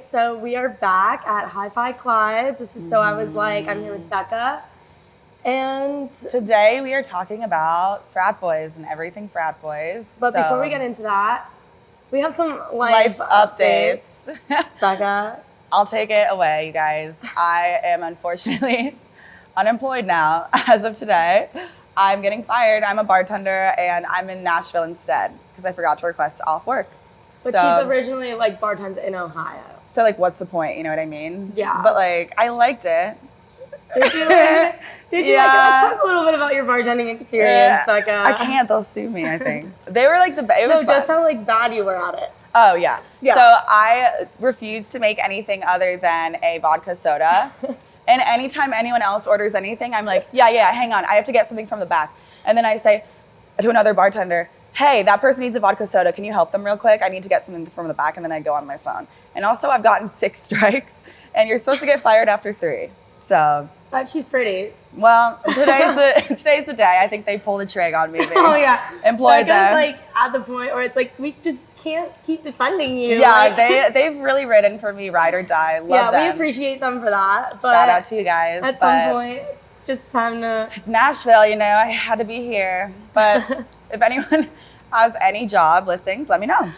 so we are back at Hi-Fi Clyde's. This is So I Was Like, I'm here with Becca. And today we are talking about frat boys and everything frat boys. But before we get into that, we have some life updates. Becca. I'll take it away, you guys. I am unfortunately unemployed now as of today. I'm getting fired. I'm a bartender and I'm in Nashville instead because I forgot to request off work. But she's originally like bartends in Ohio. So like, what's the point? You know what I mean? Yeah. But like, I liked it. Did you like it? Did you like it? Let's talk a little bit about your bartending experience, Becca. I can't. They'll sue me, I think. They were like the best. No, just how like bad you were at it. Oh, yeah. So I refuse to make anything other than a vodka soda. And anytime anyone else orders anything, I'm like, yeah, hang on. I have to get something from the back. And then I say to another bartender, hey, that person needs a vodka soda. Can you help them real quick? I need to get something from the back. And then I go on my phone. And also, I've gotten 6 strikes. And you're supposed to get fired after 3. So. But she's pretty. Well, today's the day. I think they pulled a trig on me. Oh, yeah. Employed them. like at the point where it's like, we just can't keep defending you. Yeah, like, they've really ridden for me, ride or die. Love them. We appreciate them for that. But shout out to you guys. At some point, it's just time to... It's Nashville, you know. I had to be here. But if anyone has any job listings, let me know.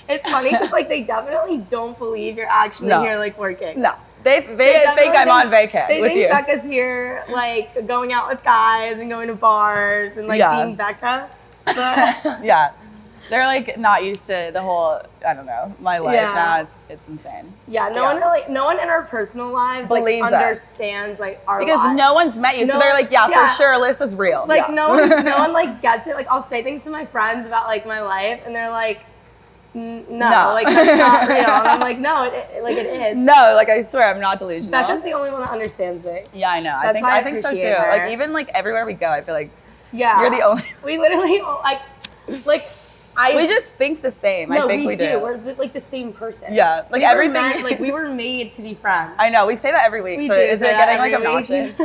It's funny because like they definitely don't believe you're actually here like working. No. They think I'm on vacay with you. They think Becca's here, like, going out with guys and going to bars and, like, being Becca. But yeah. They're, like, not used to the whole, I don't know, my life now. It's insane. Yeah, no one in our personal lives, like, understands, like, our lives. Because no one's met you, so they're like, for sure, Alyssa's real. Like, no one, like, gets it. Like, I'll say things to my friends about, like, my life, and they're like, no, like that's not real. And I'm like, no, it is. No, like I swear, I'm not delusional. Becca's the only one that understands me. Yeah, I know. I think so too. Her. Like even like everywhere we go, I feel like you're the only. We literally we just think the same. I think we do. We're like the same person. Yeah, like everything. We were made to be friends. I know. We say that every week. Is it getting like obnoxious?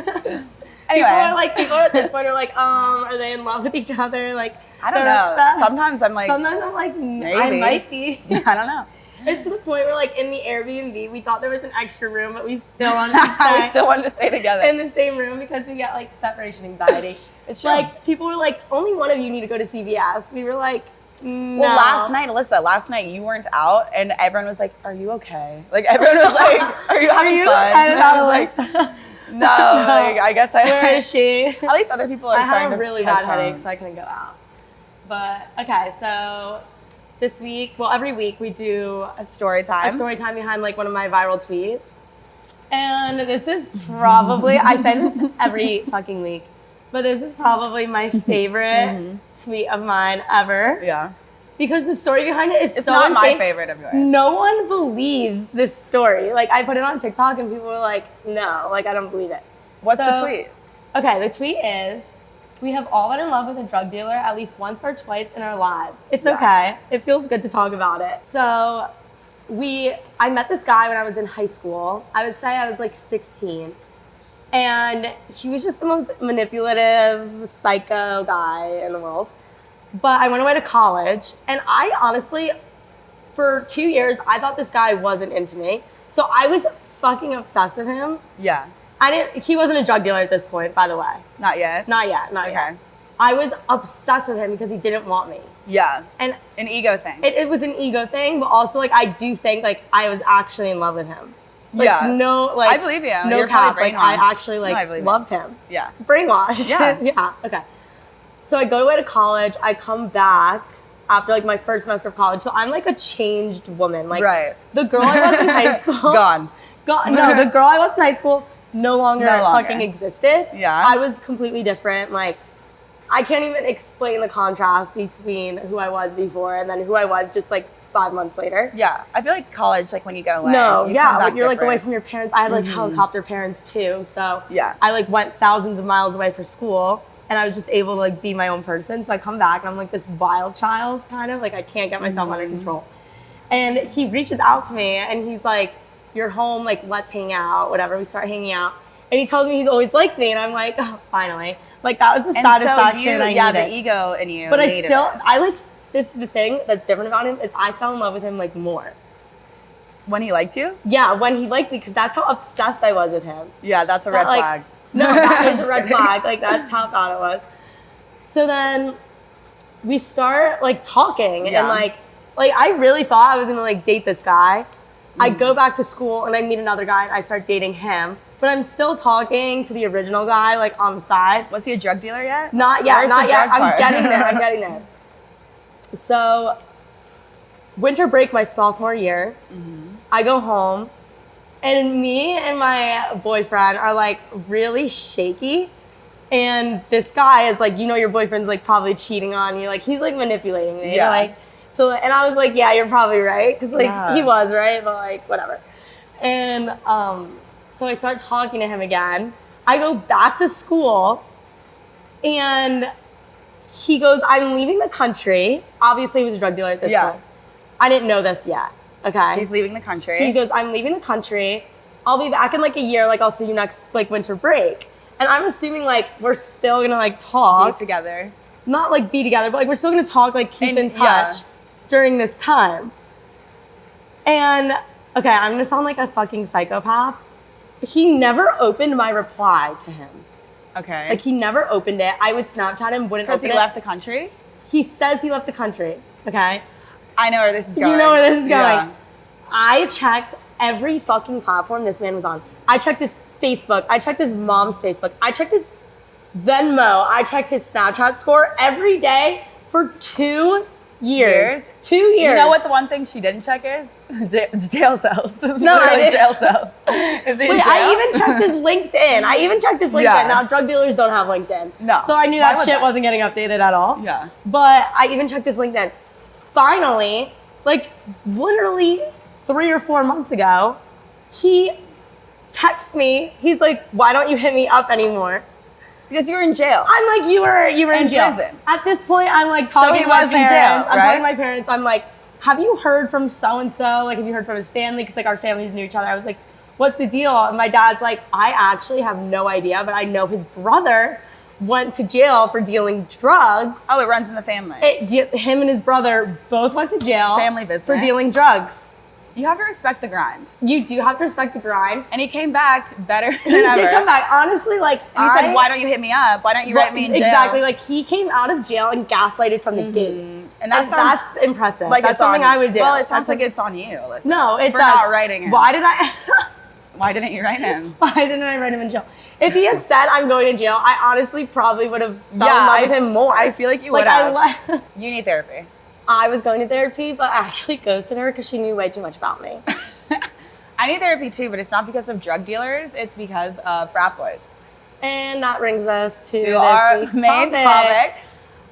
Anyway, people at this point are like, are they in love with each other? Like, I don't know. Obsessed. Sometimes I'm like, maybe. I might be. I don't know. It's to the point where, like, in the Airbnb, we thought there was an extra room, but we still wanted to stay. We still wanted to stay together in the same room because we get like separation anxiety. It's true. Like, people were like, only one of you need to go to CVS. We were like, no. Well, last night you weren't out, and everyone was like, "Are you okay?" Like everyone was like, "Are you having fun?" And I was like, "No, like I guess I." Where is she? At least other people are. I had a really bad headache, so I couldn't go out. But okay, so this week, every week we do a story time. A story time behind like one of my viral tweets, and this is probably I say this every fucking week. But this is probably my favorite tweet of mine ever. Yeah. Because the story behind it is it's so not insane. My favorite of yours. No one believes this story. Like, I put it on TikTok and people were like, no, like, I don't believe it. What's the tweet? Okay, the tweet is, we have all been in love with a drug dealer at least once or twice in our lives. It's okay. It feels good to talk about it. So, I met this guy when I was in high school. I would say I was like 16. And he was just the most manipulative, psycho guy in the world. But I went away to college, and I honestly, for 2 years, I thought this guy wasn't into me. So I was fucking obsessed with him. Yeah. He wasn't a drug dealer at this point, by the way. Not yet? Not yet. I was obsessed with him because he didn't want me. Yeah. And an ego thing. It was an ego thing, but also, like, I do think, like, I was actually in love with him. Like, I believe you. No You're cap. Like, I actually loved him. Yeah. Brainwashed. Yeah. Yeah. Okay. So I go away to college. I come back after like my first semester of college. So I'm like a changed woman. Like the girl I was in high school. Gone. No, the girl I was in high school no longer fucking existed. Yeah. I was completely different. Like, I can't even explain the contrast between who I was before and then who I was just like 5 months later. Yeah, I feel like college, like when you go away. When you're like away from your parents. I had like helicopter parents too, so I like went thousands of miles away for school, and I was just able to like be my own person. So I come back and I'm like this wild child, kind of like I can't get myself under control. And he reaches out to me and he's like, "You're home, like let's hang out, whatever." We start hanging out, and he tells me he's always liked me, and I'm like, oh, finally, like that was the satisfaction I needed. The ego in you. But I like. This is the thing that's different about him is I fell in love with him like more. When he liked you? Yeah, when he liked me, because that's how obsessed I was with him. Yeah, that's a red flag. No, that is a red flag. Like, that's how bad it was. So then we start, like, talking. And, like I really thought I was going to, like, date this guy. I go back to school, and I meet another guy, and I start dating him. But I'm still talking to the original guy, like, on the side. Was he a drug dealer yet? Not yet, not yet. I'm getting there. So, winter break my sophomore year. I go home, and me and my boyfriend are, like, really shaky. And this guy is like, you know, your boyfriend's, like, probably cheating on you. Like, he's, like, manipulating me. Yeah. Like, so, and I was like, yeah, you're probably right. Because, like, he was, right? But, like, whatever. And so I start talking to him again. I go back to school, and he goes, I'm leaving the country. Obviously, he was a drug dealer at this point. I didn't know this yet. Okay. He's leaving the country. He goes, I'm leaving the country. I'll be back in, like, a year. Like, I'll see you next, like, winter break. And I'm assuming, like, we're still going to, like, talk. Be together. Not, like, be together, but, like, we're still going to talk, like, keep in touch during this time. And, okay, I'm going to sound like a fucking psychopath. He never opened my reply to him. Okay. Like, he never opened it. I would Snapchat him, wouldn't open it. Because he left the country? He says he left the country, okay? I know where this is going. You know where this is going. Yeah. I checked every fucking platform this man was on. I checked his Facebook. I checked his mom's Facebook. I checked his Venmo. I checked his Snapchat score every day for 2 years. 2 years. You know what the one thing she didn't check is? Jail cells. No, I didn't. Jail cells. Is he in jail? I even checked his LinkedIn. Yeah. Now, drug dealers don't have LinkedIn. No. So I knew that shit wasn't getting updated at all. Yeah. But I even checked his LinkedIn. Finally, like, literally 3 or 4 months ago, he texts me. He's like, why don't you hit me up anymore? Because you were in jail. I'm like, you were in jail. Prison. At this point, I'm like talking to my parents. I'm talking to my parents. I'm like, have you heard from so-and-so? Like, have you heard from his family? Because, like, our families knew each other. I was like, what's the deal? And my dad's like, I actually have no idea, but I know his brother went to jail for dealing drugs. Oh, it runs in the family. Him and his brother both went to jail. Family business. For dealing drugs. You have to respect the grind. You do have to respect the grind. And he came back better than He ever. did come back. Honestly, like, and he said, why don't you hit me up? Why don't you write me in jail? Exactly. Like, he came out of jail and gaslighted from the gate. And that's impressive. Like, that's something I would do. Well, it sounds like it's on you, Alyssa. No, it for does. not writing him. Why did I... Why didn't you write him? Why didn't I write him in jail? If he had said, I'm going to jail, I honestly probably would have fell in love with him more. I feel like you would have. You need therapy. I was going to therapy, but I actually ghosted her because she knew way too much about me. I need therapy too, but it's not because of drug dealers. It's because of frat boys. And that brings us to our this week's main topic.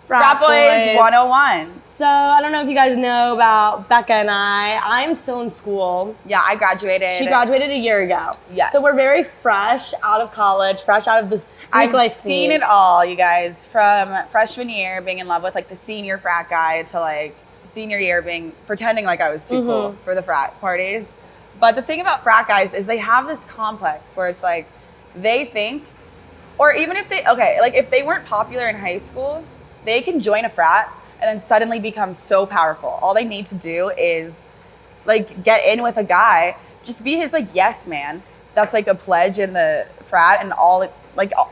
Frat Boys 101. So I don't know if you guys know about Becca and I. I'm still in school. Yeah, I graduated. She graduated a year ago. Yes. So we're very fresh out of college, fresh out of this Greek life scene. I've seen it all, you guys. From freshman year, being in love with, like, the senior frat guy, to, like, senior year pretending like I was too cool for the frat parties. But the thing about frat guys is they have this complex where it's like they think, or even if if they weren't popular in high school, they can join a frat and then suddenly become so powerful. All they need to do is, like, get in with a guy, just be his, like, yes man. That's, like, a pledge in the frat, and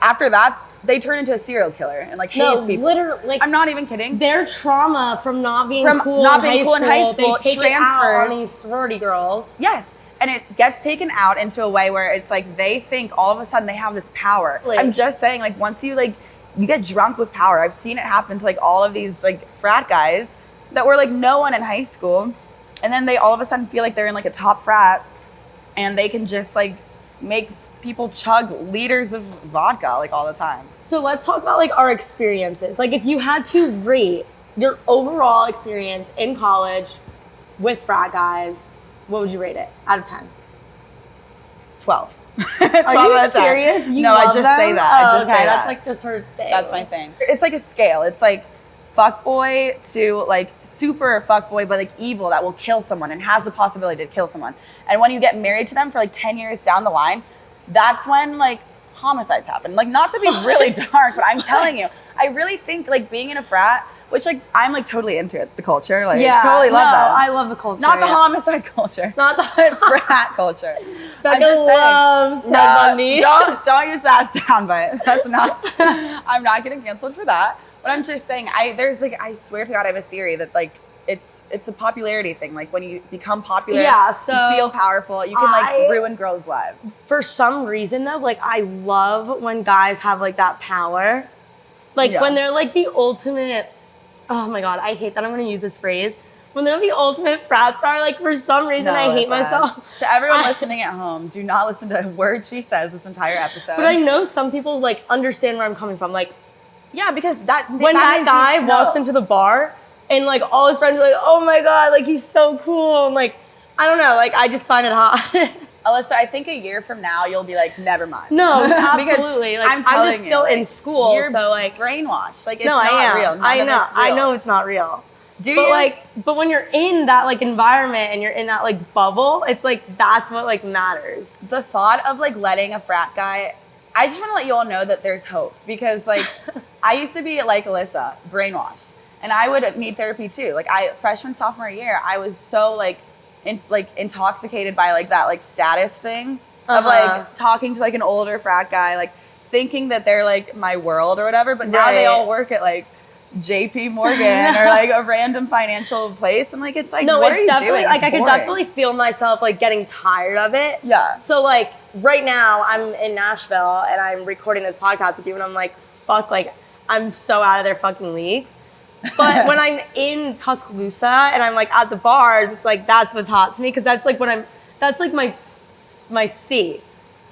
after that, they turn into a serial killer and, like, hates people. Literally, like, I'm not even kidding. Their trauma from not being cool in high school, they take it out on these sorority girls. Yes. And it gets taken out into a way where it's like they think all of a sudden they have this power. Like, I'm just saying, like, once you, like, you get drunk with power. I've seen it happen to, like, all of these, like, frat guys that were, like, no one in high school. And then they all of a sudden feel like they're in, like, a top frat and they can just, like, make people chug liters of vodka, like, all the time. So let's talk about, like, our experiences. Like, if you had to rate your overall experience in college with frat guys, what would you rate it out of 10? 12. Are you serious? You no, love I just them? say that. I just say that. That's, like, just her thing. That's my thing. It's like a scale. It's like fuckboy to, like, super fuckboy, but, like, evil that will kill someone and has the possibility to kill someone. And when you get married to them for, like, 10 years down the line, that's when, like, homicides happen. Like, not to be really dark, but I'm telling you, I really think, like, being in a frat, which like I'm like totally into it. The culture, like totally love that. I love the culture. Not the homicide culture. Not the frat culture. Becca loves Ted Bundy. Don't use that soundbite. That's not. I'm not getting canceled for that. But I'm just saying, I swear to God, I have a theory that like it's a popularity thing. Like when you become popular, so you feel powerful. You can like ruin girls' lives. For some reason though, like I love when guys have like that power. Like when they're like the ultimate, oh my God, I hate that I'm gonna use this phrase. When they're the ultimate frat star, like for some reason I hate myself. To everyone listening at home, do not listen to a word she says this entire episode. But I know some people like understand where I'm coming from. Like, yeah, because when that guy walks into the bar and like all his friends are like, oh my God, like he's so cool. And like, I don't know, like I just find it hot. Alyssa, I think a year from now you'll be like, never mind. No, absolutely. Like I'm just still in school, you're so like brainwashed. Like it's not real. I know it's not real. But when you're in that like environment and you're in that like bubble, it's like that's what like matters. The thought of like letting a frat guy, I just want to let you all know that there's hope because like I used to be like Alyssa, brainwashed, and I would need therapy too. Like freshman sophomore year, I was so like intoxicated by like that like status thing of like talking to like an older frat guy, like thinking that they're like my world or whatever. But now they all work at like JP Morgan or like a random financial place. And like, it's like, what are you doing? Like I could definitely feel myself like getting tired of it. Yeah. So like right now I'm in Nashville and I'm recording this podcast with you and I'm like, fuck, like I'm so out of their fucking leagues. But when I'm in Tuscaloosa and I'm like at the bars, it's like, that's what's hot to me. Cause that's like that's like my sea.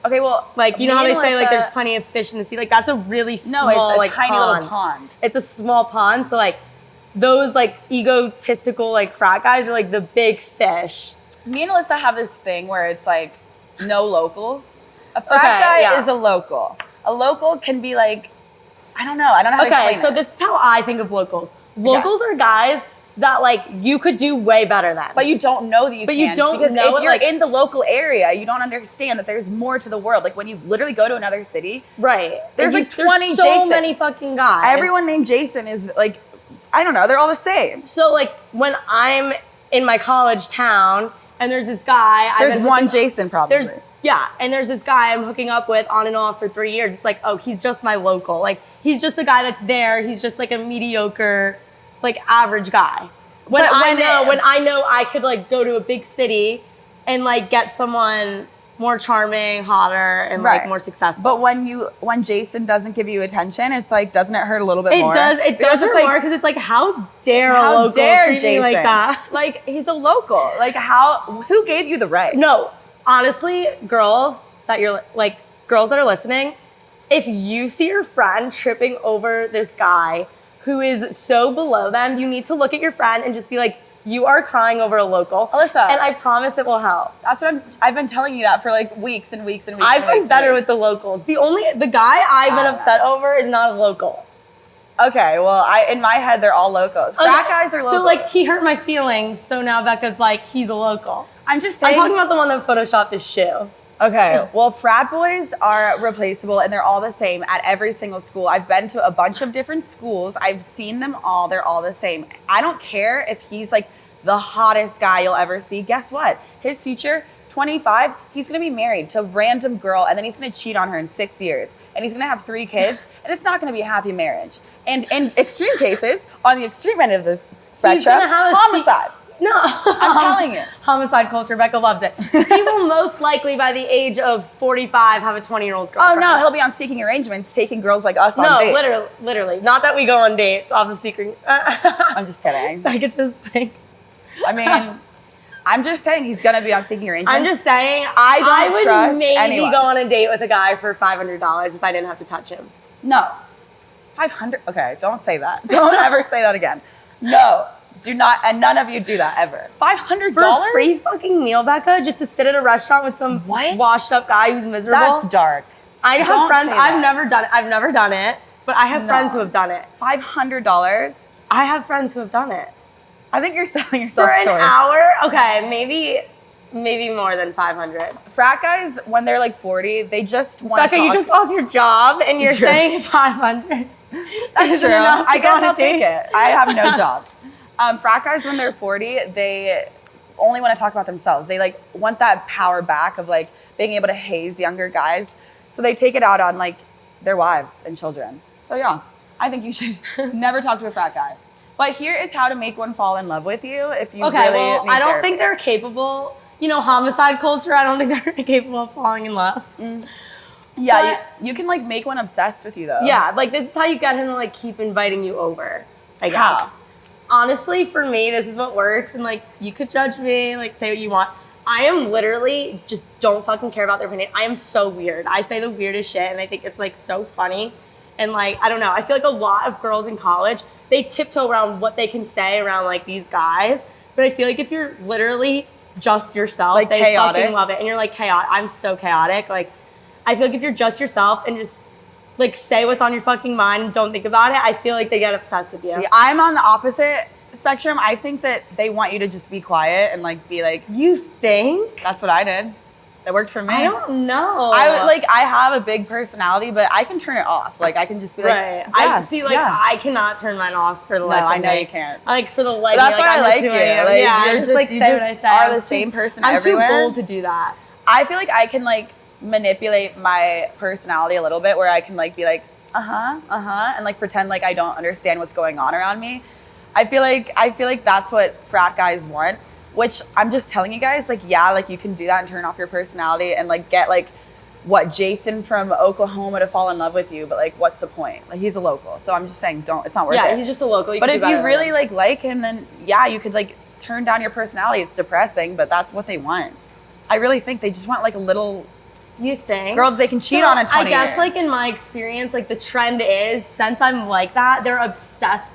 Okay, well, like, you know how they say, like, there's plenty of fish in the sea? Like, that's a really small, it's a tiny little pond. It's a small pond, so, like, those, like, egotistical, like, frat guys are, like, the big fish. Me and Alyssa have this thing where it's, like, no locals. A frat guy is a local. A local can be, like, I don't know how to explain it. Okay, so this is how I think of locals. Locals are guys that like you could do way better than. But you don't know that you can. But you don't because know if you're in the local area, you don't understand that there's more to the world. Like when you literally go to another city. Right. There's like 20 There's so Jasons. many fucking guys. Everyone named Jason is like, I don't know, they're all the same. So like when I'm in my college town and there's this guy. There's one Jason probably. And there's this guy I'm hooking up with on and off for 3 years. It's like, oh, he's just my local. Like he's just the guy that's there. He's just like a mediocre, like average guy. When I know I could like go to a big city and like get someone more charming, hotter, and like more successful. But when Jason doesn't give you attention, it's like, doesn't it hurt a little bit more? It does hurt more because it's like, how dare a local treat me like that? Like he's a local. Like who gave you the right? No, honestly, girls that are listening, if you see your friend tripping over this guy who is so below them, you need to look at your friend and just be like, you are crying over a local. Alyssa. And I promise it will help. That's what I've been telling you that for like weeks and weeks and weeks. I've been better with the locals. The guy I've been upset over is not a local. Okay, well, in my head, they're all locals. Frat guys are locals. So like, he hurt my feelings, so now Becca's like, he's a local. I'm just saying. I'm talking about the one that photoshopped his shoe. Okay, well, frat boys are replaceable and they're all the same at every single school. I've been to a bunch of different schools. I've seen them all. They're all the same. I don't care if he's like the hottest guy you'll ever see. Guess what? His future, 25, he's going to be married to a random girl and then he's going to cheat on her in 6 years. And he's going to have 3 kids and it's not going to be a happy marriage. And in extreme cases, on the extreme end of this spectrum, he's gonna have homicide. No. I'm telling you. Homicide culture, Becca loves it. He will most likely, by the age of 45, have a 20-year-old girlfriend. Oh, no, he'll be on Seeking Arrangements, taking girls like us on dates. No, literally. Not that we go on dates off of Seeking. I'm just kidding. Becca just thinks. I mean, I'm just saying he's going to be on Seeking Arrangements. I'm just saying, I would maybe go on a date with a guy for $500 if I didn't have to touch him. No. 500? Okay, don't say that. Don't ever say that again. No. Do not, and none of you do that ever. $500 for a free fucking meal, Becca, just to sit at a restaurant with some washed up guy who's miserable. That's dark. I have friends. I've never done it, but I have friends who have done it. $500. I have friends who have done it. I think you're selling yourself short. For an hour? Okay, maybe more than 500. Frat guys, when they're like 40, they just want Becca, you just lost your job and you're saying 500. That's true. I guess I'll take it. I have no job. Frat guys, when they're 40, they only want to talk about themselves. They like want that power back of like being able to haze younger guys. So they take it out on like their wives and children. So yeah, I think you should never talk to a frat guy. But here is how to make one fall in love with you if you really need I don't therapy. think they're capable. You know, homicide culture, I don't think they're capable of falling in love. Yeah, you can like make one obsessed with you though. Yeah, like this is how you get him to like keep inviting you over, I guess. How? Honestly, for me, this is what works. And like, you could judge me, like say what you want. I am literally just don't fucking care about their opinion. I am so weird. I say the weirdest shit and I think it's like so funny. And like, I don't know, I feel like a lot of girls in college, they tiptoe around what they can say around like these guys. But I feel like if you're literally just yourself, like they chaotic. fucking love it. And you're like chaotic. I'm so chaotic. Like, I feel like if you're just yourself and just like say what's on your fucking mind and don't think about it, I feel like they get obsessed with you. See, I'm on the opposite spectrum. I think that they want you to just be quiet and like be like, You think? that's what I did. It worked for me. I don't know. I have a big personality, but I can turn it off. Like I can just be like, Right. yeah, I see. Like yeah. I cannot turn mine off for the life. I of know me. you can't. Like for the life. But that's of me, why I I'm like just you. doing it. Like, yeah, you're I just like you say what I just say. are I'm the too- same person I'm everywhere. too bold to do that. I feel like I can like manipulate my personality a little bit, where I can like be like, and like pretend like I don't understand what's going on around me. I feel like that's what frat guys want. Which I'm just telling you guys, like, yeah, like you can do that and turn off your personality and like get like what Jason from Oklahoma to fall in love with you, but like what's the point? Like he's a local. So I'm just saying it's not worth it. Yeah, he's just a local. But if you really like him, then yeah, you could like turn down your personality. It's depressing, but that's what they want. I really think they just want like a little You think? girl that they can cheat on in 20 I guess years. like in my experience, like the trend is since I'm like that, they're obsessed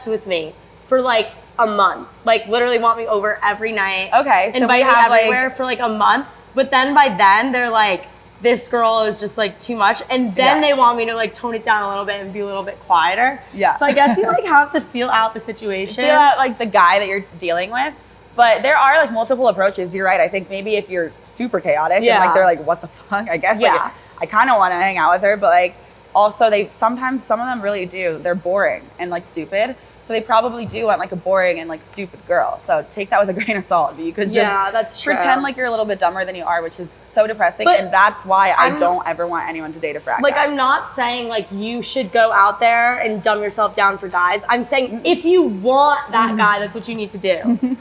with me for like a month. Like literally want me over every night. Okay, so invite we me have everywhere for like a month. But then by then they're like, this girl is just like too much. And then they want me to like tone it down a little bit and be a little bit quieter. Yeah. So I guess you like have to feel out the situation. feel out like the guy that you're dealing with. But there are like multiple approaches. You're right. I think maybe if you're super chaotic and like they're like, what the fuck? I guess like I kind of want to hang out with her, but like also sometimes some of them really do. They're boring and like stupid. So they probably do want like a boring and like stupid girl. So take that with a grain of salt. But you could just that's true. pretend like you're a little bit dumber than you are, which is so depressing. But and that's why I don't ever want anyone to date a frat Like guy. I'm not saying like you should go out there and dumb yourself down for guys. I'm saying if you want that guy, that's what you need to do.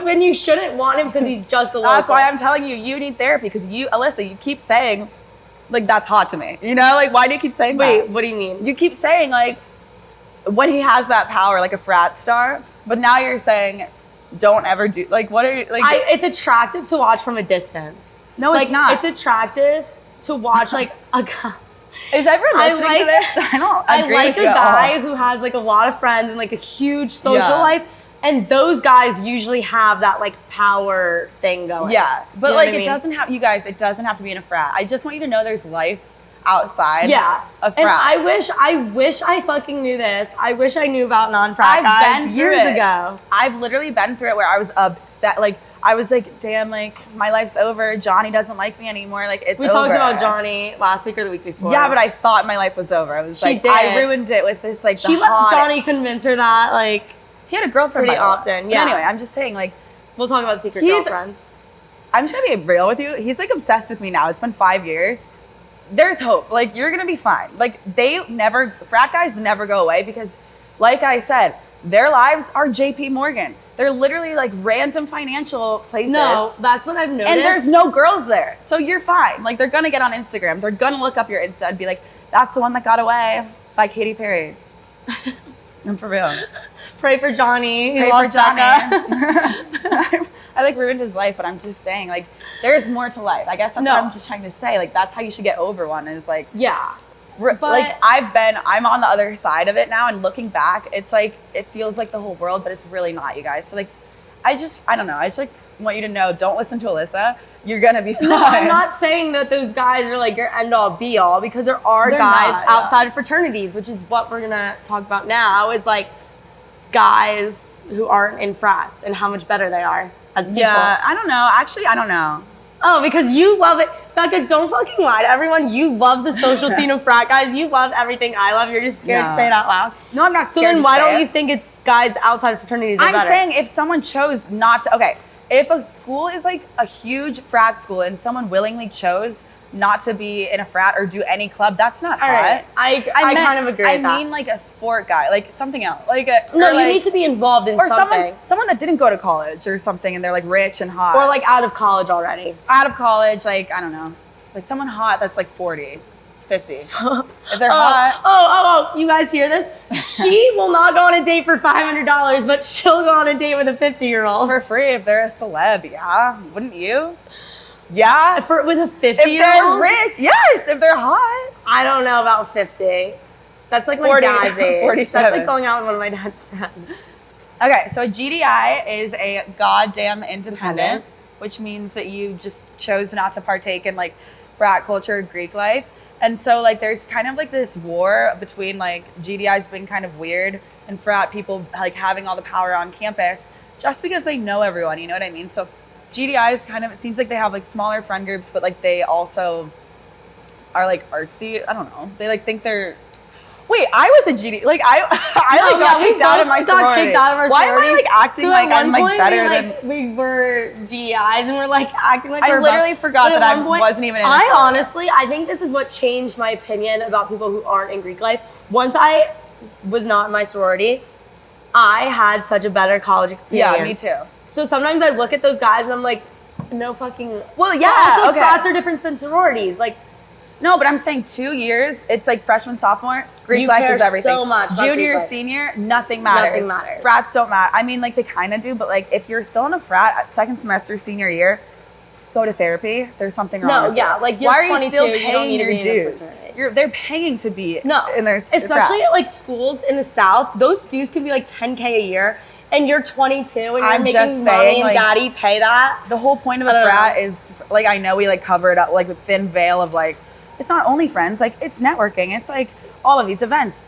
When you shouldn't want him because he's just a local. That's why I'm telling you need therapy, because you, Alyssa, you keep saying like that's hot to me. You know, like why do you keep saying that? Wait, what do you mean? You keep saying like when he has that power, like a frat star, but now you're saying don't ever do like what are you like? It's attractive to watch from a distance. No, like, it's not. It's attractive to watch like a guy. Is everyone listening to this? I don't agree I like with a you guy at all. who has like a lot of friends and like a huge social Yeah. life. And those guys usually have that like power thing going. Yeah, but You know like what I mean? it doesn't have, you guys, it doesn't have to be in a frat. I just want you to know there's life outside of frat. And I wish I fucking knew this. I wish I knew about non-frat I've guys been years through it. ago. I've literally been through it where I was upset. Like I was like, damn, like my life's over. Johnny doesn't like me anymore. Like it's We over. talked about Johnny last week or the week before. Yeah, but I thought my life was over. I was She like, did. I ruined it with this like. she the lets hottest- Johnny convince her that like He had a girlfriend pretty by the way. often, But yeah. anyway, I'm just saying like. we'll talk about secret He's- girlfriends. I'm just gonna be real with you. He's like obsessed with me now. It's been 5 years. There's hope. Like you're gonna be fine. Like frat guys never go away because, like I said, their lives are JP Morgan. They're literally like random financial places. No, that's what I've noticed. And there's no girls there. So you're fine. Like they're gonna get on Instagram. They're gonna look up your Insta and be like, that's the one that got away by Katy Perry. I'm for real. Pray for Johnny. He Pray lost for Johnny. Becca. I like ruined his life, but I'm just saying, like, there's more to life. I guess that's what I'm just trying to say. Like, that's how you should get over one is like, Yeah. like I'm on the other side of it now, and looking back, it's like, it feels like the whole world, but it's really not, you guys. So like, I don't know. I just like want you to know, don't listen to Alyssa. You're gonna be fine. No, I'm not saying that those guys are like your end all be all, because there are They're guys not, outside of fraternities, which is what we're gonna talk about now, is like guys who aren't in frats and how much better they are as people. Yeah, I don't know. Actually, I don't know. Oh, because you love it. Becca, don't fucking lie to everyone. You love the social scene of frat guys. You love everything I love. You're just scared to say it out loud. No, I'm not So scared then why don't you think guys outside of fraternities are better? I'm saying if someone chose not to, okay, if a school is like a huge frat school and someone willingly chose not to be in a frat or do any club, that's not hot. Right. I kind of agree with that. I mean like a sport guy, like something else. No, you need to be involved in something. Someone that didn't go to college or something and they're like rich and hot. Or like out of college already. Out of college, like, I don't know. Like someone hot that's like 40, 50. If they're hot. Oh, you guys hear this? She will not go on a date for $500, but she'll go on a date with a 50-year-old. For free if they're a celeb, yeah. Wouldn't you? Yeah. With a 50-year-old? If they're rich, yes, if they're hot. I don't know about 50. That's like my 40, dad's age. 47. That's like going out with one of my dad's friends. Okay, so a GDI is a goddamn independent, which means that you just chose not to partake in like frat culture, Greek life. And so like there's kind of like this war between like GDIs being kind of weird and frat people like having all the power on campus just because they know everyone, you know what I mean? So GDIs kind of, it seems like they have like smaller friend groups, but like they also are like artsy. I don't know. They like think they're, wait, I was a GD, like got kicked out of my sorority. Why am I like acting like I'm like better than? We were GDIs and we're like acting like I literally forgot that I wasn't even in a sorority. Honestly, I think this is what changed my opinion about people who aren't in Greek life. Once I was not in my sorority, I had such a better college experience. Yeah, me too. So sometimes I look at those guys and I'm like, no fucking. Well, yeah. Also, frats are different than sororities. Like, no, but I'm saying 2 years. It's like freshman, sophomore. Greek life is everything. So much. Junior, senior, nothing matters. Nothing matters. Frats don't matter. I mean, like they kind of do, but like if you're still in a frat at second semester, senior year, go to therapy. There's something wrong. No, with yeah, it. like you're Why 22. Are you still You don't need to be in a dues? fraternity. They're paying to be in their especially frat. at like schools in the South. Those dues can be like $10K a year. And you're 22 and you're making mommy and daddy pay that. The whole point of a frat is, like, I know we, like, cover it up, like, with thin veil of, like, it's not only friends. Like, it's networking. It's, like, all of these events.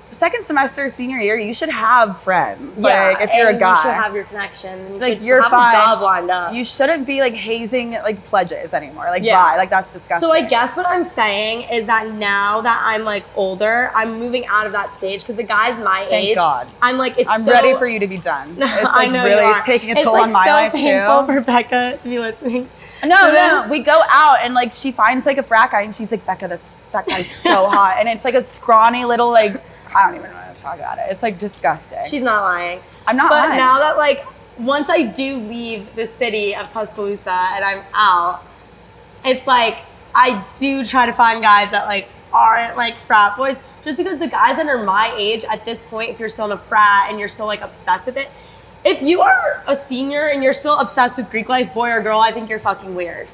Second semester, senior year, you should have friends. Yeah, like, if you're a guy. You should have your connections. You like, should you're have fine. a job lined up. You shouldn't be, like, hazing, like, pledges anymore. Like, bye. Like, that's disgusting. So I guess what I'm saying is that now that I'm, like, older, I'm moving out of that stage because the guys my age. Thank God. I'm, like, I'm ready for you to be done. It's, like, I know really taking a toll on my life, too. It's, like, so painful for Becca to be listening. No. We go out and like she finds like a frat guy and she's like, Becca, that guy's so hot. And it's like a scrawny little like, I don't even know how to talk about it. It's like disgusting. She's not lying. I'm not lying. But now that like, once I do leave the city of Tuscaloosa and I'm out, it's like, I do try to find guys that like aren't like frat boys. Just because the guys that are my age at this point, if you're still in a frat and you're still like obsessed with it, if you are a senior and you're still obsessed with Greek life, boy or girl, I think you're fucking weird.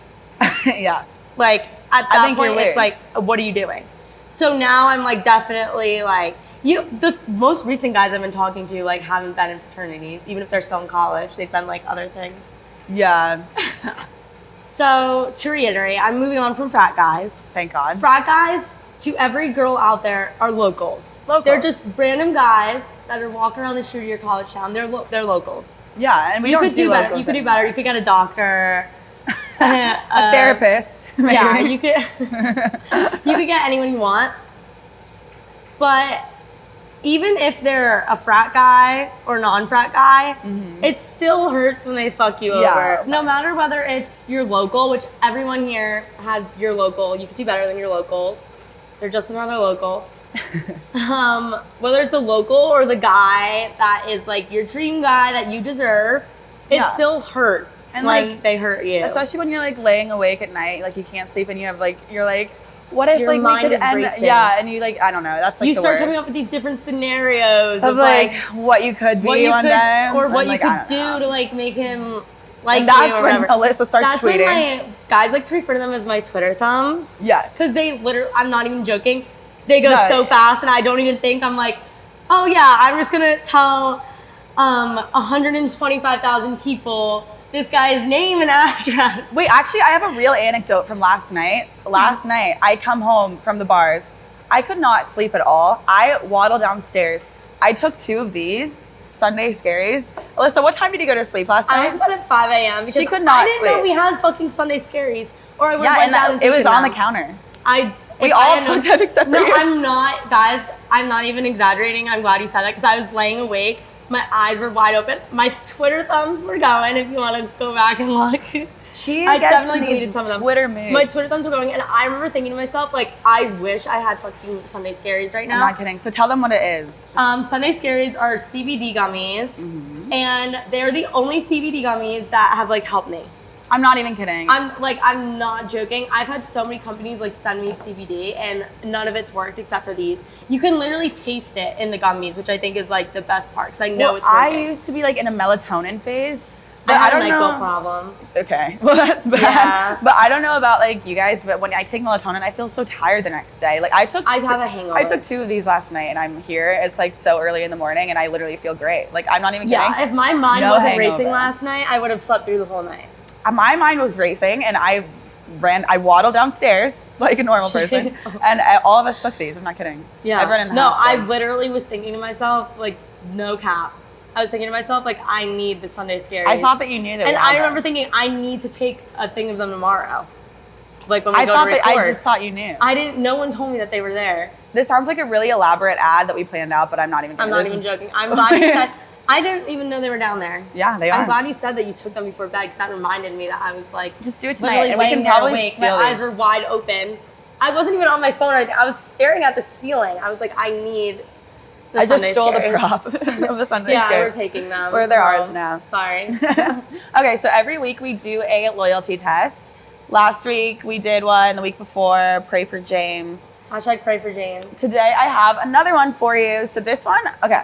Yeah. Like, at that point, it's like, what are you doing? So now I'm like, definitely like, the most recent guys I've been talking to, like, haven't been in fraternities. Even if they're still in college, they've been like other things. Yeah. So to reiterate, I'm moving on from frat guys. Thank God. Frat guys, to every girl out there, are locals. They're just random guys that are walking around the street of your college town. They're locals. Yeah, and you could do better. You could do better. You could get a doctor, a therapist. Maybe. Yeah, you could get anyone you want. But even if they're a frat guy or non-frat guy, it still hurts when they fuck you over. No matter whether it's your local, which everyone here has your local. You could do better than your locals. They're just another local. Whether it's a local or the guy that is like your dream guy that you deserve, it still hurts and when they hurt you. Especially when you're like laying awake at night, like you can't sleep and you have like, you're like, what if your like mind we could is end? racing. Yeah, and you like, I don't know, that's like you the start worst. coming up with these different scenarios of like what you could be one day. Or what you like, could do to like make him like and that's you or when whatever. Alyssa starts tweeting. That's when my guys like to refer to them as my Twitter thumbs. Yes. Because they literally, I'm not even joking, they go so fast and I don't even think. I'm like, oh yeah, I'm just gonna tell 125,000 people this guy's name and address. Wait, actually, I have a real anecdote from last night. Last night, I come home from the bars. I could not sleep at all. I waddled downstairs. I took 2 of these Sunday Scaries. Alyssa, what time did you go to sleep last night? I went to bed at 5 a.m. because she could not I didn't know we had fucking Sunday Scaries. Or I would have went down and it was on the them. counter. We all took them except for you. No, I'm not, guys. I'm not even exaggerating. I'm glad you said that because I was laying awake. My eyes were wide open. My Twitter thumbs were going. If you want to go back and look, I definitely deleted some of them. Twitter moves. My Twitter thumbs were going, and I remember thinking to myself, like, I wish I had fucking Sunday Scaries right now. I'm not kidding. So tell them what it is. Sunday Scaries are CBD gummies, and they're the only CBD gummies that have like helped me. I'm not even kidding. I'm not joking. I've had so many companies like send me CBD and none of it's worked except for these. You can literally taste it in the gummies, which I think is like the best part because I know it's working. I used to be like in a melatonin phase. But I don't know. Problem. Okay, well that's bad. Yeah. But I don't know about like you guys, but when I take melatonin, I feel so tired the next day. Like I have a hangover. I took 2 of these last night and I'm here. It's like so early in the morning and I literally feel great. Like I'm not even kidding. Yeah, if my mind wasn't racing last night, I would have slept through the whole night. My mind was racing and I waddled downstairs like a normal person and all of us took these. I'm not kidding. Yeah. Everyone in the house. I literally was thinking to myself, like, no cap. I was thinking to myself, like, I need the Sunday Scaries. I thought that you knew that. And I remember thinking, I need to take a thing of them tomorrow. Like when we go to record. I just thought you knew. No one told me that they were there. This sounds like a really elaborate ad that we planned out, but I'm not even kidding. I'm not even joking. I'm glad you said. I didn't even know they were down there. Yeah, they are. I'm glad you said that you took them before bed because that reminded me that I was like, just do it tonight. Literally laying there awake. My eyes were wide open. I wasn't even on my phone or anything. I was staring at the ceiling. I was like, I need the I Sunday just stole Scaries. the prop of the Sunday Yeah, Scaries. we're taking them. Or they're ours now. Sorry. Okay, so every week we do a loyalty test. Last week we did one, the week before, pray for James. Hashtag pray for James. Today I have another one for you. So this one, okay.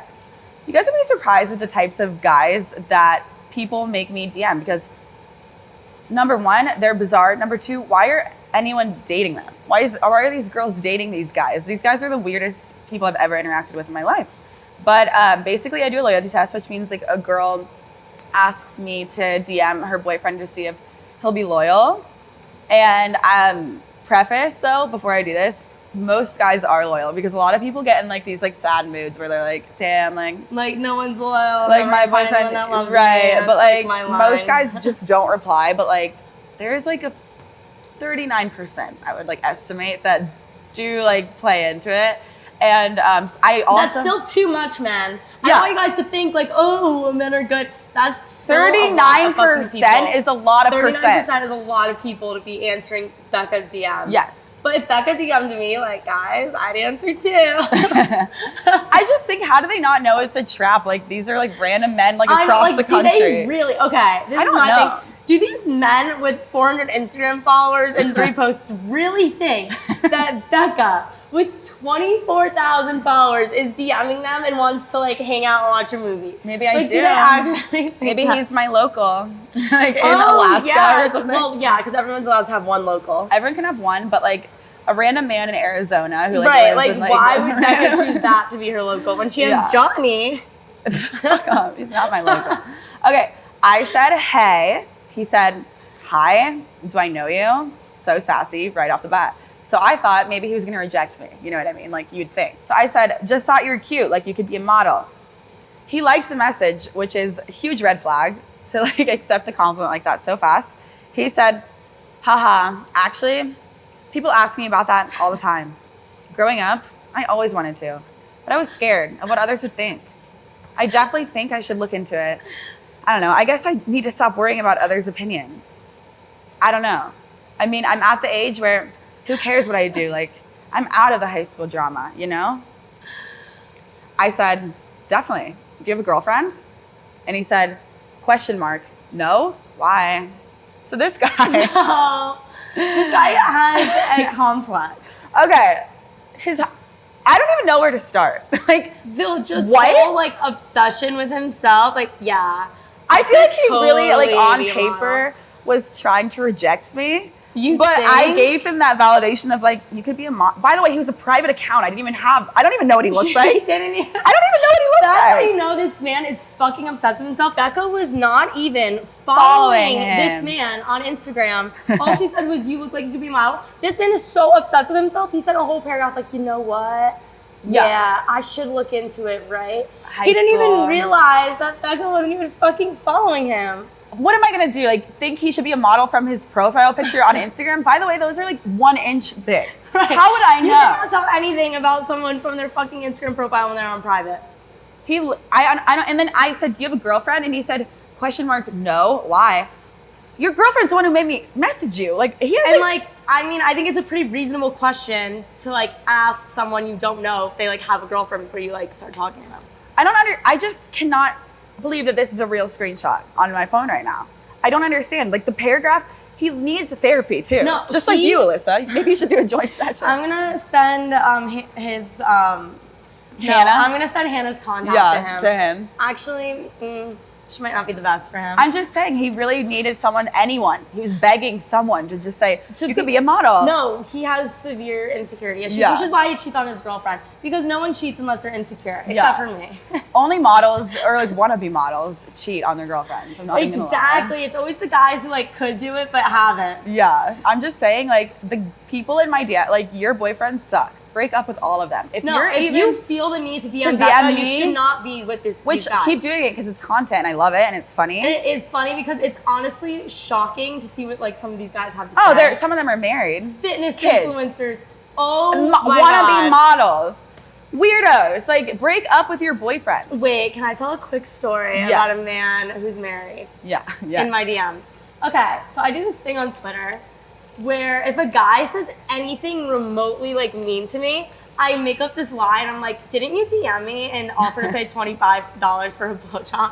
You guys would be surprised with the types of guys that people make me DM because number 1, they're bizarre. Number 2, why are anyone dating them? Why are these girls dating these guys? These guys are the weirdest people I've ever interacted with in my life. But basically I do a loyalty test, which means like a girl asks me to DM her boyfriend to see if he'll be loyal. And preface though, before I do this, most guys are loyal because a lot of people get in like these like sad moods where they're like, damn, like no one's loyal. Like my boyfriend, that loves right? Me. But like my most guys just don't reply. But like there's like a 39% I would like estimate that do like play into it. And I also that's still too much, man. Yeah. I want you guys to think like, oh, men are good. That's 39% is a lot of 39% is a lot of people to be answering Becca's DMs. Yes. But if Becca DM'd me, like, guys, I'd answer too. I just think, how do they not know it's a trap? Like, these are like random men like across the country. Do they really? Okay, this is my thing. Do these men with 400 Instagram followers and 3 posts really think that Becca with 24,000 followers is DMing them and wants to like hang out and watch a movie? Maybe I do. Do they actually think Maybe that? he's my local, like in Alaska or something. Well, yeah, because everyone's allowed to have one local. Everyone can have one, but like a random man in Arizona who like lives like in, like, why would Becca choose that to be her local when she has Johnny? Fuck off, he's not my local. Okay, I said hey. He said, hi, do I know you? So sassy right off the bat. So I thought maybe he was gonna reject me. You know what I mean? Like you'd think. So I said, just thought you were cute, like you could be a model. He liked the message, which is a huge red flag to like accept the compliment like that so fast. He said, haha, actually, people ask me about that all the time. Growing up, I always wanted to, but I was scared of what others would think. I definitely think I should look into it. I don't know. I guess I need to stop worrying about others' opinions. I don't know. I mean, I'm at the age where who cares what I do? Like, I'm out of the high school drama, you know? I said, definitely. Do you have a girlfriend? And he said, question mark. No? Why? So this guy. No. This guy has a complex. Okay. I don't even know where to start. Like, they'll just whole like obsession with himself. Like, yeah. I feel like he really, like, on paper was trying to reject me. But I gave him that validation of, like, you could be a mom. By the way, he was a private account. I don't even know what he looks like. I don't even know what he looks like. That's how you know this man is fucking obsessed with himself. Becca was not even following this man on Instagram. All she said was, you look like you could be a model. This man is so obsessed with himself. He said a whole paragraph, like, you know what? Yeah, I should look into it, right? He didn't even realize that Becca wasn't even fucking following him. what am I gonna do? Like, think he should be a model from his profile picture on Instagram? By the way, those are like 1 inch big. Right. How would I know? You cannot tell anything about someone from their fucking Instagram profile when they're on private. And then I said, do you have a girlfriend? And he said, question mark, no. Why? Your girlfriend's the one who made me message you. Like, he has I think it's a pretty reasonable question to like ask someone you don't know if they like have a girlfriend before you like start talking to them. I just cannot believe that this is a real screenshot on my phone right now. I don't understand. Like the paragraph, he needs therapy too. No, just like you, Alyssa. Maybe you should do a joint session. I'm gonna send his Hannah. I'm gonna send Hannah's contact to him. Actually, she might not be the best for him. I'm just saying he really needed anyone. He was begging someone to just say, you could be a model. No, he has severe insecurity issues, Yeah. which is why he cheats on his girlfriend. Because no one cheats unless they're insecure, except for me. Only models or like wannabe models cheat on their girlfriends. I'm not even gonna lie. Exactly. It's always the guys who like could do it but haven't. Yeah. I'm just saying, like, the people in my DM, like, your boyfriends suck. Break up with all of them. If you feel the need to DM, Becca, you should not be with these Which guys. keep doing it because it's content. I love it and it's funny. And it is funny because it's honestly shocking to see what like some of these guys have to Oh, say. some of them are married. Fitness Kids. influencers. Oh my Wannabe God. models. Weirdos. Like, break up with your boyfriend. Wait, can I tell a quick story Yes. about a man who's married? Yeah. In my DMs. Okay, so I do this thing on Twitter where if a guy says anything remotely like mean to me, I make up this lie and I'm like, didn't you DM me and offer to pay $25 for a blowjob?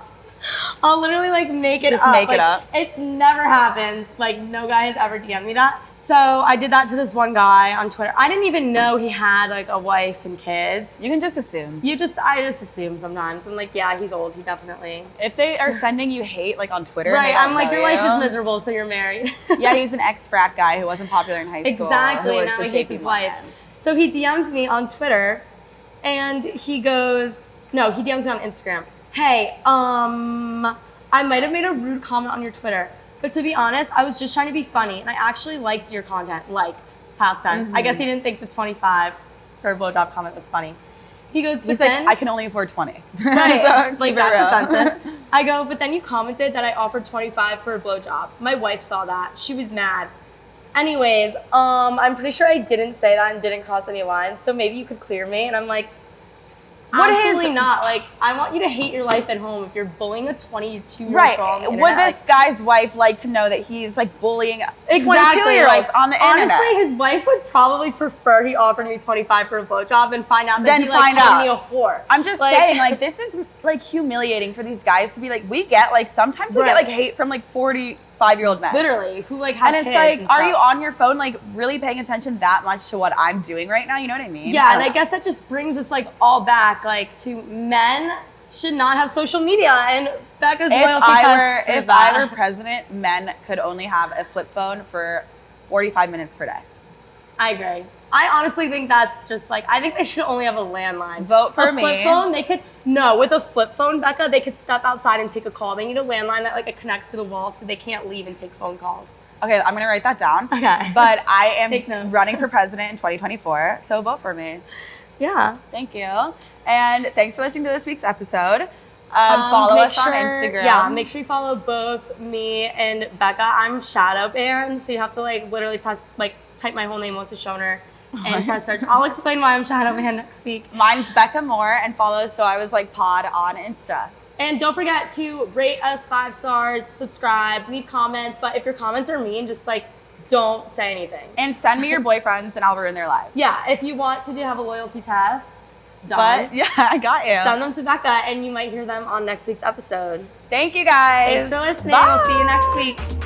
I'll literally like make it up. Make it up. It never happens. Like no guy has ever DM'd me that. So I did that to this one guy on Twitter. I didn't even know he had like a wife and kids. You can just assume. I just assume sometimes. I'm like, yeah, he's old. He definitely. If they are sending you hate like on Twitter, Right, I'm like, your life is miserable. miserable, so you're married. Yeah, he's an ex-frat guy who wasn't popular in high school. Exactly, who was now the he hates his JP wife. Morgan. So he DM'd me on Twitter, and he DMs me on Instagram. Hey, I might have made a rude comment on your Twitter, but to be honest, I was just trying to be funny, and I actually liked your content. Liked, past tense. I guess he didn't think the 25 for a blowjob comment was funny. He goes, but He's then like, I can only afford 20. right, So, like keep it that's real. offensive. I go, but then you commented that I offered 25 for a blowjob. My wife saw that. She was mad. Anyways, I'm pretty sure I didn't say that and didn't cross any lines, so maybe you could clear me. And I'm like, absolutely not. Like, I want you to hate your life at home if you're bullying a 22-year-old girl on the internet. Would this guy's wife like to know that he's like bullying 22-year-olds on the internet? Honestly, his wife would probably prefer he offered me 25 for a blowjob and find out that he like called me a whore. I'm just saying, like, this is like humiliating for these guys to be like, sometimes we get like hate from like 45-year-old men. Literally, who like have kids. And it's like, are you on your phone like really paying attention that much to what I'm doing right now? You know what I mean? Yeah, and I guess that just brings us like all back like to men should not have social media, and Becca's loyalty test. If I were president, men could only have a flip phone for 45 minutes per day. I agree. I honestly think that's just like, I think they should only have a landline. Vote for me. A flip phone, with a flip phone, Becca, they could step outside and take a call. They need a landline that like it connects to the wall so they can't leave and take phone calls. Okay, I'm gonna write that down. Okay. But I Take am notes. running for president in 2024, so vote for me. Yeah. Thank you. And thanks for listening to this week's episode. Follow us on Instagram. Yeah, make sure you follow both me and Becca. I'm shadow banned, so you have to like literally type my whole name, Alyssa Schoner, and press search. I'll explain why I'm shadow banned next week. Mine's Becca Moore, and follow So I Was Like Pod on Insta. And don't forget to rate us 5 stars, subscribe, leave comments. But if your comments are mean, just like don't say anything. And send me your boyfriends, and I'll ruin their lives. Yeah, if you want to have a loyalty test, done. But yeah, I got you. Send them to Becca, and you might hear them on next week's episode. Thank you guys. Thanks for listening. Bye. We'll see you next week.